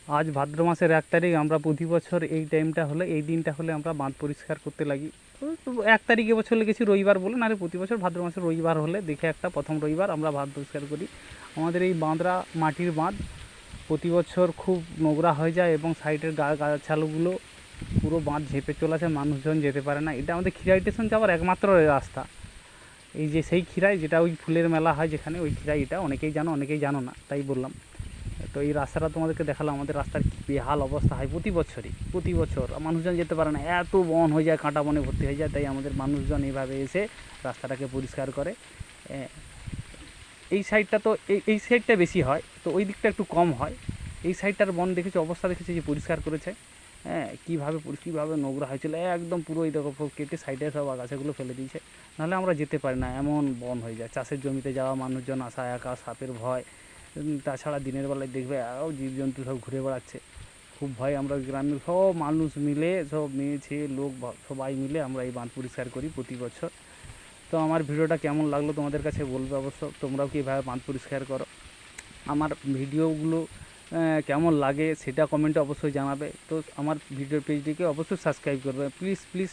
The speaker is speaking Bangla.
আজ ভাদ্র মাসের 1 তারিখ। আমরা প্রতি বছর এই টাইমটা হলে, এই দিনটা হলে আমরা বাঁধ পরিষ্কার করতে লাগি। তো 1 তারিখ এবছর লেগেছি রবিবার বলে, নাহলে প্রতি বছর ভাদ্র মাসের রবিবার হলে দেখে একটা প্রথম রবিবার আমরা বাঁধ পরিষ্কার করি। আমাদের এই বাঁধরা মাটির বাঁধ, প্রতি বছর খুব নোংরা হয়ে যায় এবং সাইডের গাছালগুলো পুরো বাঁধ ঝেঁপে চলে আসে, মানুষজন যেতে পারে না। এটা আমাদের খিরাই স্টেশন যাওয়ার একমাত্র রাস্তা। এই যে সেই খিরাই, যেটা ওই ফুলের মেলা হয় যেখানে, ওই খিরাই এটা অনেকেই জানো অনেকেই জানো না, তাই বললাম। তো এই রাস্তাটা তোমাদেরকে দেখালাম, আমাদের রাস্তার কী বেহাল অবস্থা হয় প্রতি বছর মানুষজন যেতে পারে না, এত বন হয়ে যায়, কাঁটা বনে ভর্তি হয়ে যায়। তাই আমাদের মানুষজন এইভাবে এসে রাস্তাটাকে পরিষ্কার করে। এই সাইডটা তো এই সাইডটা বেশি হয়, তো ওই দিকটা একটু কম হয়। এই সাইডটার বন দেখেছি, অবস্থা দেখেছি যে পরিষ্কার করেছে। কীভাবে নোংরা হয়েছিল, একদম পুরো এই দেখো কেটে সাইডে সব আগাছাগুলো ফেলে দিয়েছে। নাহলে আমরা যেতে পারি না, এমন বন হয়ে যায়। চাষের জমিতে যাওয়া মানুষজন আসা একা, সাপের ভয়। তাছাড়া দিনের বেলায় দেখবে আরও জীবজন্তু সব ঘুরে বেড়াচ্ছে, খুব ভয়। আমরা গ্রামের সব মানুষ মিলে, সব মেয়ে ছেলে লোক সবাই মিলে আমরা এই বাঁধ পরিষ্কার করি প্রতি বছর। তো আমার ভিডিওটা কেমন লাগলো তোমাদের কাছে বলবে অবশ্য, তোমরাও কি এভাবে বাঁধ পরিষ্কার করো? আমার ভিডিওগুলো কেমন লাগে সেটা কমেন্টে অবশ্যই জানাবে। তো আমার ভিডিও পেজটিকে অবশ্যই সাবস্ক্রাইব করবে, প্লিজ প্লিজ।